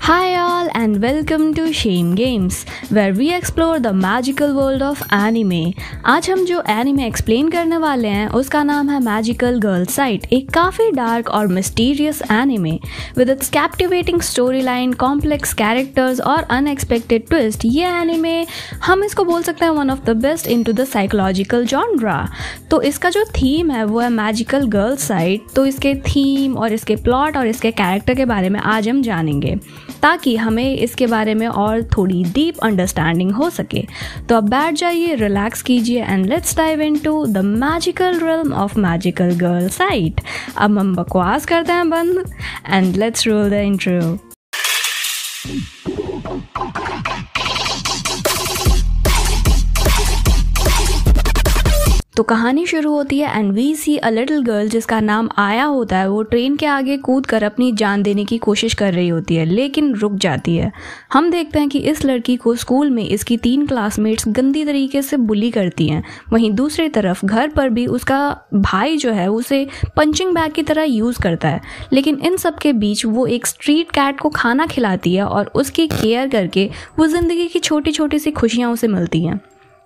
Hi all and welcome to Shame Games where we explore the magical world of anime। आज हम जो anime explain करने वाले हैं उसका नाम है मैजिकल गर्ल साइट, एक काफ़ी डार्क और mysterious anime with its captivating story line, complex characters और अनएक्सपेक्टेड ट्विस्ट। ये एनिमे हम इसको बोल सकते हैं one of the best into the psychological genre. तो इसका जो थीम है वो है मैजिकल गर्ल साइट। तो इसके थीम और इसके प्लॉट और इसके कैरेक्टर के बारे में आज हम जानेंगे ताकि हमें इसके बारे में और थोड़ी डीप अंडरस्टैंडिंग हो सके। तो अब बैठ जाइए, रिलैक्स कीजिए and let's dive into the magical realm of magical girl site. अब हम बकवास करते हैं बंद and let's roll the intro. तो कहानी शुरू होती है and we see a little girl जिसका नाम आया होता है। वो ट्रेन के आगे कूद कर अपनी जान देने की कोशिश कर रही होती है लेकिन रुक जाती है। हम देखते हैं कि इस लड़की को स्कूल में इसकी 3 क्लासमेट्स गंदी तरीके से बुली करती हैं। वहीं दूसरी तरफ घर पर भी उसका भाई जो है उसे पंचिंग बैग की तरह यूज़ करता है। लेकिन इन सब के बीच वो एक स्ट्रीट कैट को खाना खिलाती है और उसकी केयर करके वो ज़िंदगी की छोटी छोटी सी खुशियाँ उसे मिलती हैं।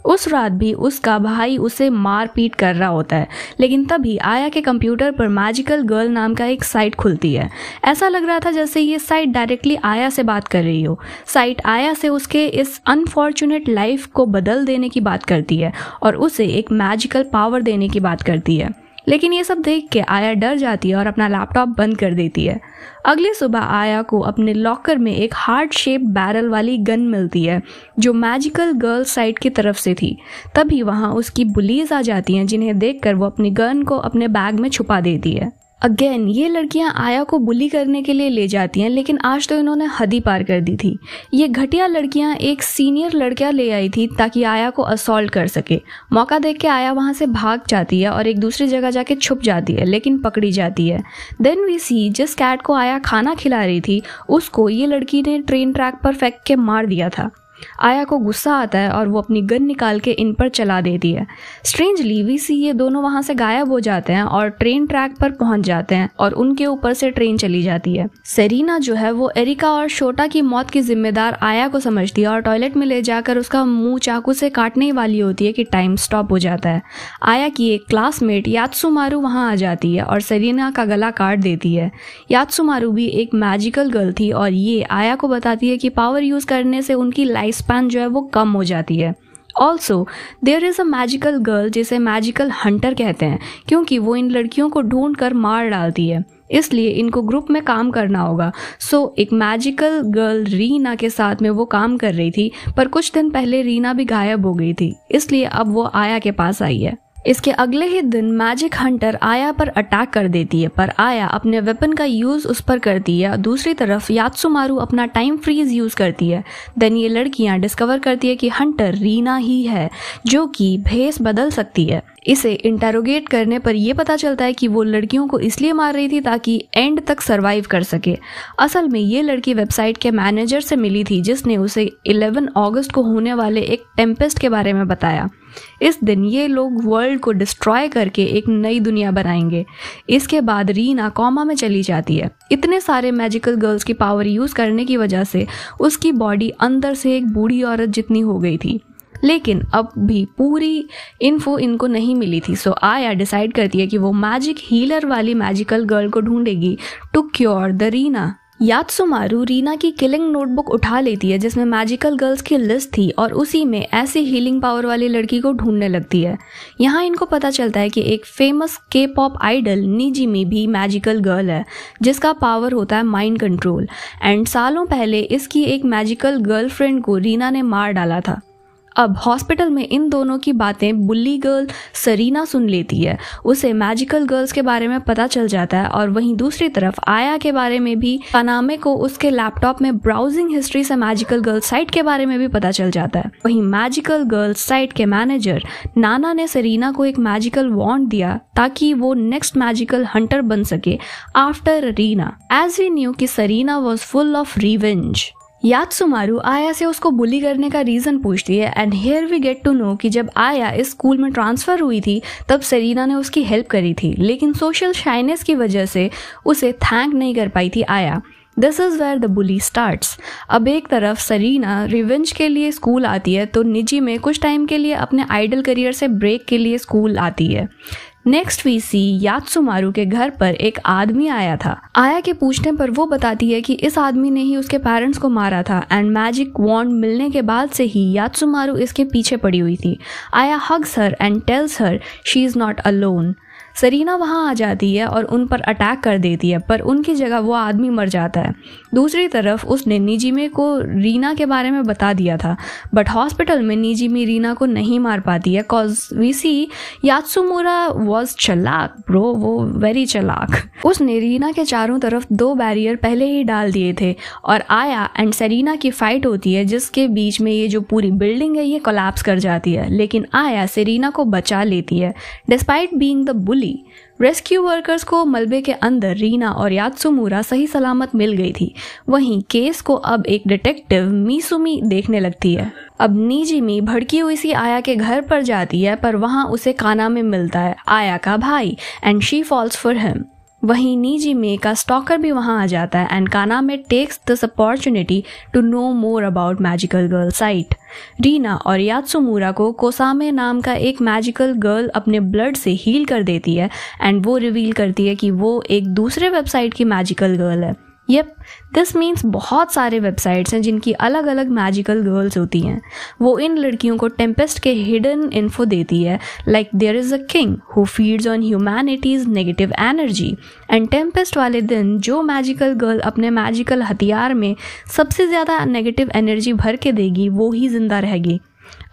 उस रात भी उसका भाई उसे मार पीट कर रहा होता है, लेकिन तभी आया के कंप्यूटर पर मैजिकल गर्ल नाम का एक साइट खुलती है। ऐसा लग रहा था जैसे ये साइट डायरेक्टली आया से बात कर रही हो। साइट आया से उसके इस अनफॉर्चुनेट लाइफ को बदल देने की बात करती है और उसे एक मैजिकल पावर देने की बात करती है। लेकिन ये सब देख के आया डर जाती है और अपना लैपटॉप बंद कर देती है। अगली सुबह आया को अपने लॉकर में एक हार्ट शेप बैरल वाली गन मिलती है जो मैजिकल गर्ल साइट की तरफ से थी। तभी वहाँ उसकी बुलीज आ जाती हैं जिन्हें देखकर वो अपनी गन को अपने बैग में छुपा देती है। अगेन ये लड़कियां आया को बुली करने के लिए ले जाती हैं, लेकिन आज तो इन्होंने हद ही पार कर दी थी। ये घटिया लड़कियां एक सीनियर लड़का ले आई थी ताकि आया को असॉल्ट कर सके। मौका देख के आया वहां से भाग जाती है और एक दूसरी जगह जाके छुप जाती है, लेकिन पकड़ी जाती है। देन वी सी जिस कैट को आया खाना खिला रही थी उसको ये लड़की ने ट्रेन ट्रैक पर फेंक के मार दिया था। आया को गुस्सा आता है और वो अपनी गन निकाल के इन पर चला देती है। स्ट्रेंजली वी सी ये दोनों वहां से गायब हो जाते हैं और ट्रेन ट्रैक पर पहुंच जाते हैं और उनके ऊपर से ट्रेन चली जाती है। सेरीना जो है वो एरिका और शोटा की मौत की जिम्मेदार आया को समझती है और टॉयलेट में ले जाकर उसका मुंह चाकू से काटने वाली होती है कि टाइम स्टॉप हो जाता है। आया की एक क्लासमेट यात्सुमारू वहां आ जाती है और सेरीना का गला काट देती है। यात्सुमारू भी एक मैजिकल गर्ल थी और ये आया को बताती है कि पावर यूज करने से उनकी लाइफ स्पैन जो है वो कम हो जाती है। Also there is a magical girl जिसे मैजिकल हंटर कहते हैं क्योंकि वो इन लड़कियों को ढूंढ कर मार डालती है, इसलिए इनको ग्रुप में काम करना होगा। सो एक मैजिकल गर्ल रीना के साथ में वो काम कर रही थी, पर कुछ दिन पहले रीना भी गायब हो गई थी, इसलिए अब वो आया के पास आई है। इसके अगले ही दिन मैजिक हंटर आया पर अटैक कर देती है, पर आया अपने वेपन का यूज उस पर करती है। दूसरी तरफ यात्सुमारू अपना टाइम फ्रीज यूज करती है। देन ये लड़कियां डिस्कवर करती है कि हंटर रीना ही है जो कि भेस बदल सकती है। इसे इंटेरोगेट करने पर यह पता चलता है कि वो लड़कियों को इसलिए मार रही थी ताकि एंड तक सरवाइव कर सके। असल में ये लड़की वेबसाइट के मैनेजर से मिली थी जिसने उसे 11 अगस्त को होने वाले एक टेम्पेस्ट के बारे में बताया। इस दिन ये लोग वर्ल्ड को डिस्ट्रॉय करके एक नई दुनिया बनाएंगे। इसके बाद रीना कोमा में चली जाती है। इतने सारे मैजिकल गर्ल्स की पावर यूज करने की वजह से उसकी बॉडी अंदर से एक बूढ़ी औरत जितनी हो गई थी, लेकिन अब भी पूरी इन्फो इनको नहीं मिली थी। सो आया डिसाइड करती है कि वो मैजिक हीलर वाली मैजिकल गर्ल को ढूंढेगी to cure the Rina. Yatsumaru Rina की किलिंग नोटबुक उठा लेती है जिसमें मैजिकल गर्ल्स की लिस्ट थी और उसी में ऐसी हीलिंग पावर वाली लड़की को ढूंढने लगती है। यहाँ इनको पता चलता है कि एक फेमस के पॉप आइडल निजिमी भी मैजिकल गर्ल है जिसका पावर होता है माइंड कंट्रोल, एंड सालों पहले इसकी एक मैजिकल गर्लफ्रेंड को रीना ने मार डाला था। अब हॉस्पिटल में इन दोनों की बातें बुल्ली गर्ल सेरीना सुन लेती है। उसे मैजिकल गर्ल्स के बारे में पता चल जाता है और वहीं दूसरी तरफ आया के बारे में भी। कानामे को उसके लैपटॉप में ब्राउजिंग हिस्ट्री से मैजिकल गर्ल साइट के बारे में भी पता चल जाता है। वहीं मैजिकल गर्ल साइट के मैनेजर नाना ने सेरीना को एक मैजिकल वॉन्ड दिया ताकि वो नेक्स्ट मैजिकल हंटर बन सके after Rina, as we knew कि Serena was full of revenge. Yatsumaru Aya से उसको बुली करने का रीजन पूछती है and here we get to know कि जब आया इस स्कूल में ट्रांसफर हुई थी तब सेरीना ने उसकी हेल्प करी थी, लेकिन सोशल शाइनेस की वजह से उसे थैंक नहीं कर पाई थी Aya. This is where the bully starts. अब एक तरफ सरीना रिवेंज के लिए स्कूल आती है तो निजी में कुछ टाइम के लिए अपने आइडल करियर से ब्रेक के लिए स्कूल आती है। नेक्स्ट वी सी यात्सुमारू के घर पर एक आदमी आया था। आया के पूछने पर वो बताती है कि इस आदमी ने ही उसके पेरेंट्स को मारा था एंड मैजिक वॉन्ड मिलने के बाद से ही यात्सुमारू इसके पीछे पड़ी हुई थी। Aya hugs her and tells her she is not alone. Serena वहाँ आ जाती है और उन पर अटैक कर देती है, पर उनकी जगह वो आदमी मर जाता है। दूसरी तरफ उसने निजिमे को रीना के बारे में बता दिया था, बट हॉस्पिटल में निजिमी रीना को नहीं मार पाती है कॉज वी सी यात्सुमुरा वॉज चलाक ब्रो, वो वेरी चलाक। उसने रीना के चारों तरफ 2 बैरियर पहले ही डाल दिए थे और आया एंड सरीना की फाइट होती है जिसके बीच में ये जो पूरी बिल्डिंग है ये कोलैप्स कर जाती है, लेकिन आया सरीना को बचा लेती है despite being the bully. Rescue workers को मलबे के अंदर रीना और यात्सुमुरा सही सलामत मिल गई थी। वहीं केस को अब एक डिटेक्टिव मिसुमी देखने लगती है। अब निजिमी भड़की हुई सी आया के घर पर जाती है, पर वहां उसे कानामे मिलता है, आया का भाई, and she falls for him. वहीं निजिमे का स्टॉकर भी वहां आ जाता है and Kaname takes this opportunity to know more about magical girl site. Rina और यात्सुमुरा को कोसामे नाम का एक मैजिकल गर्ल अपने ब्लड से हील कर देती है एंड वो रिवील करती है कि वो एक दूसरे वेबसाइट की मैजिकल गर्ल है। यप, दिस मीन्स बहुत सारे वेबसाइट्स हैं जिनकी अलग अलग मैजिकल गर्ल्स होती हैं। वो इन लड़कियों को टेम्पेस्ट के हिडन इन्फो देती है, like there is a king who feeds on humanity's negative energy, and tempest वाले दिन जो मैजिकल गर्ल अपने मैजिकल हथियार में सबसे ज़्यादा नेगेटिव एनर्जी भर के देगी वो ही जिंदा रहेगी।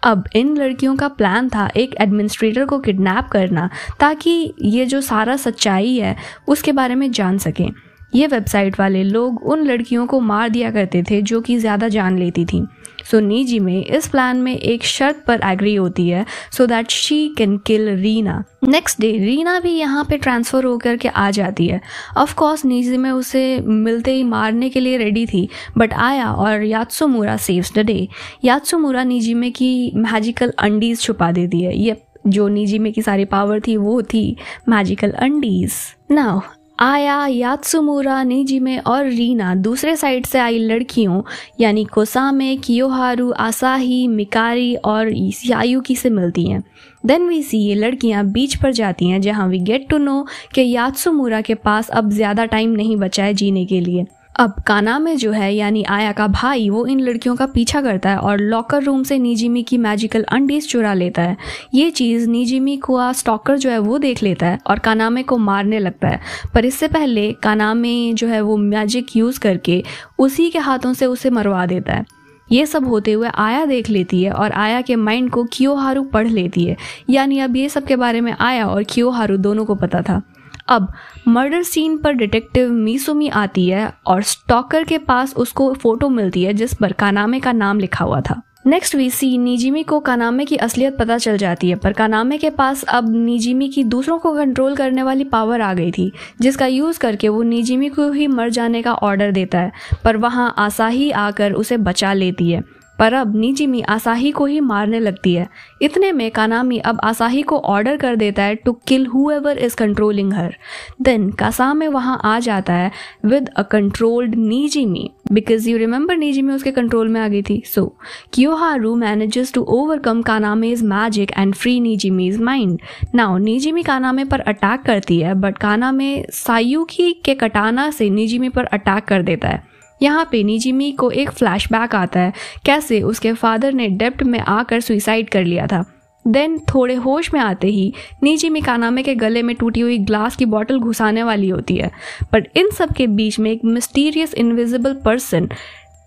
अब इन लड़कियों का प्लान था एक एडमिनिस्ट्रेटर को किडनैप करना ताकि ये जो सारा सच्चाई है उसके बारे में जान सकें। ये वेबसाइट वाले लोग उन लड़कियों को मार दिया करते थे जो कि ज़्यादा जान लेती थी। सो निजिमे इस प्लान में एक शर्त पर एग्री होती है so that she can kill Reena. Next day Reena भी यहाँ पे ट्रांसफ़र होकर के आ जाती है। ऑफ कोर्स निजिमे उसे मिलते ही मारने के लिए रेडी थी, बट आया और यात्सुमुरा सेव्स द डे। यात्सुमुरा निजिमे की मैजिकल अंडीज़ छुपा देती है। ये जो निजिमे की सारी पावर थी वो थी मैजिकल अंडीज़। नाउ आया, यात्सुमुरा, निजिमे और रीना दूसरे साइड से आई लड़कियों यानी कोसामे, कियोहारू, आसाही, मिकारी और यायुकी से मिलती हैं। देन वी सी ये लड़कियां बीच पर जाती हैं जहां वी गेट टू नो कि यात्सुमुरा के पास अब ज़्यादा टाइम नहीं बचा है जीने के लिए। अब कानामे जो है यानी आया का भाई वो इन लड़कियों का पीछा करता है और लॉकर रूम से निजिमी की मैजिकल अंडीज चुरा लेता है। ये चीज़ निजिमी को स्टॉकर जो है वो देख लेता है और कानामे को मारने लगता है, पर इससे पहले कानामे जो है वो मैजिक यूज़ करके उसी के हाथों से उसे मरवा देता है। ये सब होते हुए आया देख लेती है और आया के माइंड को कियोहारू पढ़ लेती है, यानी अब ये सब के बारे में आया और कियोहारू दोनों को पता था। अब मर्डर सीन पर डिटेक्टिव मिसुमी आती है और स्टॉकर के पास उसको फोटो मिलती है जिस पर कानामे का नाम लिखा हुआ था। नेक्स्ट वी सी निजिमी को कानामे की असलियत पता चल जाती है, पर कानामे के पास अब निजिमी की दूसरों को कंट्रोल करने वाली पावर आ गई थी जिसका यूज़ करके वो निजिमी को ही मर जाने का ऑर्डर देता है, पर वहाँ आसाही आकर उसे बचा लेती है। पर अब निजिमी आसाही को ही मारने लगती है। इतने में कानामी अब आसाही को ऑर्डर कर देता है to kill whoever is controlling her. Then Kasame वहाँ आ जाता है with a controlled Nijimi, because you remember Nijimi उसके कंट्रोल में आ गई थी। So Kiyoharu manages to overcome Kaname's magic and free Nijimi's mind. Now Nijimi Kaname पर अटैक करती है, बट कानामे सायुकी के कटाना से निजिमी पर अटैक कर देता है। यहाँ पे निजिमी को एक फ्लैशबैक आता है कैसे उसके फादर ने डेप्ट में आकर सुसाइड कर लिया था। देन थोड़े होश में आते ही निजिमी कानामे के गले में टूटी हुई ग्लास की बॉटल घुसाने वाली होती है, बट इन सब के बीच में एक मिस्टीरियस इनविजिबल पर्सन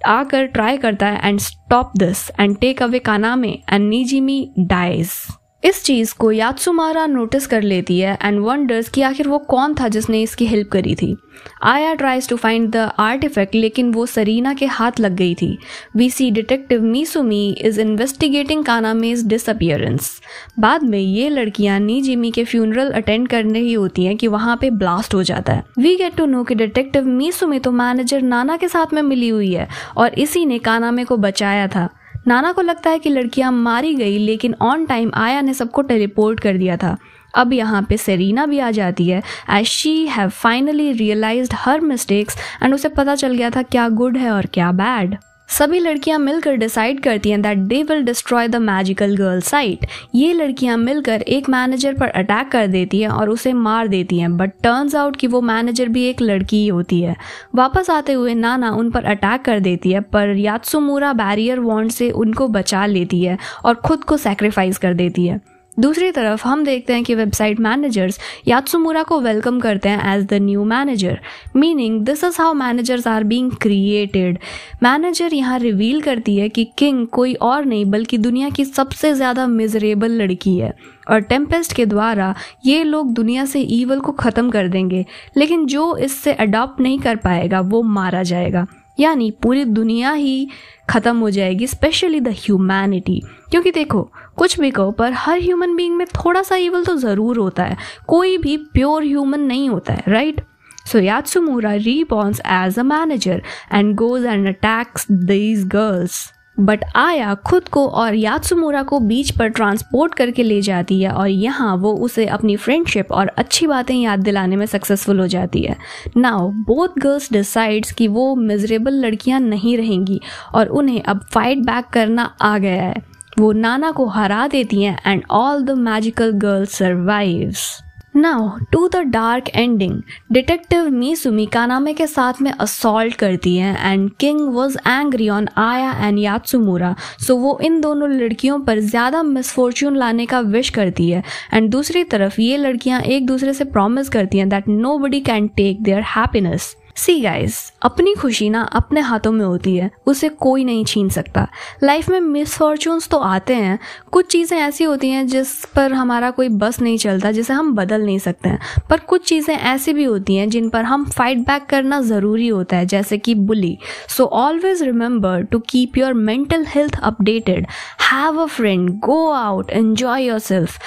आकर ट्राई करता है and stop this and take away Kaname and Nijimi dies. इस चीज़ को यात्सुमुरा नोटिस कर लेती है एंड वंडर्स कि आखिर वो कौन था जिसने इसकी हेल्प करी थी। Aya tries to find the artifact, लेकिन वो सरीना के हाथ लग गई थी। We see detective Misumi is investigating Kaname's disappearance. बाद में ये लड़कियां निजिमी के फ्यूनरल अटेंड करने ही होती हैं कि वहाँ पे ब्लास्ट हो जाता है। वी गेट टू नो कि डिटेक्टिव मिसुमी तो मैनेजर नाना के साथ में मिली हुई है और इसी ने कानामे को बचाया था। नाना को लगता है कि लड़कियां मारी गई, लेकिन ऑन टाइम आया ने सबको टेलीपोर्ट कर दिया था। अब यहाँ पे सेरीना भी आ जाती है as she have finally realised her mistakes and उसे पता चल गया था क्या गुड है और क्या बैड। सभी लड़कियां मिलकर डिसाइड करती हैं that they will destroy the magical girl site. ये लड़कियां मिलकर एक मैनेजर पर अटैक कर देती हैं और उसे मार देती हैं, बट टर्न्स आउट कि वो मैनेजर भी एक लड़की ही होती है। वापस आते हुए नाना उन पर अटैक कर देती है, पर यात्सुमुरा बैरियर वॉन्ड से उनको बचा लेती है और खुद को सैक्रिफाइस कर देती है। दूसरी तरफ हम देखते हैं कि वेबसाइट मैनेजर्स यात्सुमुरा को वेलकम करते हैं as the new manager, meaning this is how managers are being created. Manager यहाँ रिवील करती है कि किंग कोई और नहीं बल्कि दुनिया की सबसे ज़्यादा मिजरेबल लड़की है और टेम्पेस्ट के द्वारा ये लोग दुनिया से ईवल को ख़त्म कर देंगे, लेकिन जो इससे अडॉप्ट नहीं कर पाएगा वो मारा जाएगा, यानी पूरी दुनिया ही ख़त्म हो जाएगी, स्पेशली द ह्यूमैनिटी। क्योंकि देखो कुछ भी कहो पर हर ह्यूमन बीइंग में थोड़ा सा ईवल तो ज़रूर होता है, कोई भी प्योर ह्यूमन नहीं होता है, right? So Yatsumura reborns as a manager and goes and attacks these girls, but Aya खुद को और यात्सुमुरा को बीच पर ट्रांसपोर्ट करके ले जाती है और यहाँ वो उसे अपनी फ्रेंडशिप और अच्छी बातें याद दिलाने में सक्सेसफुल हो जाती है। नाउ बोथ गर्ल्स डिसाइड्स कि वो मिजरेबल लड़कियाँ नहीं रहेंगी और उन्हें अब फाइट बैक करना आ गया है। वो नाना को हरा देती हैं and all the magical girls survives. Now to the dark ending. Detective Misumi Kaname के साथ में असॉल्ट करती हैं and king was angry on Aya and Yatsumura, so वो इन दोनों लड़कियों पर ज़्यादा मिसफॉर्च्यून लाने का विश करती है एंड दूसरी तरफ ये लड़कियां एक दूसरे से प्रॉमिस करती हैं that nobody can take their happiness. See guys, अपनी खुशी ना अपने हाथों में होती है, उसे कोई नहीं छीन सकता। लाइफ में मिसफॉर्चून्स तो आते हैं, कुछ चीज़ें ऐसी होती हैं जिस पर हमारा कोई बस नहीं चलता, जिसे हम बदल नहीं सकते हैं, पर कुछ चीज़ें ऐसी भी होती हैं जिन पर हम फाइट बैक करना ज़रूरी होता है, जैसे कि bully. So always remember to keep your mental health updated, have a friend, go out, enjoy yourself,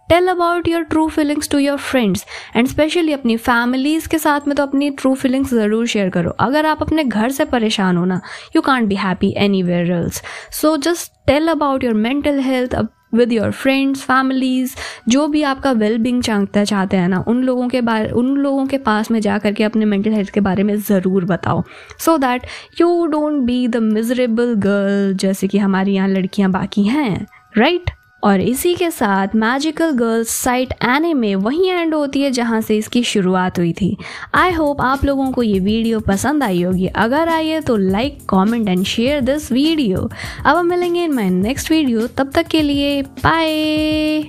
tell about your true feelings to your friends and especially अपनी फैमिलीज़ के साथ में तो अपनी ट्रू फीलिंग्स ज़रूर शेयर करो। अगर आप अपने घर से परेशान हो ना, you can't be happy anywhere else, so just tell about your mental health with your friends, families, जो भी आपका वेल बींग चाहते हैं ना, उन लोगों के पास में जा करके अपने मेंटल हेल्थ के बारे में ज़रूर बताओ, so that you don't be the miserable girl जैसे कि हमारी यहाँ लड़कियाँ बाकी हैं, राइट? और इसी के साथ मैजिकल गर्ल्स साइट एनीमे वहीं एंड होती है जहां से इसकी शुरुआत हुई थी। आई होप आप लोगों को ये वीडियो पसंद आई होगी। अगर आई है तो like, comment and share this video. अब हम मिलेंगे इन माय नेक्स्ट वीडियो, तब तक के लिए बाय।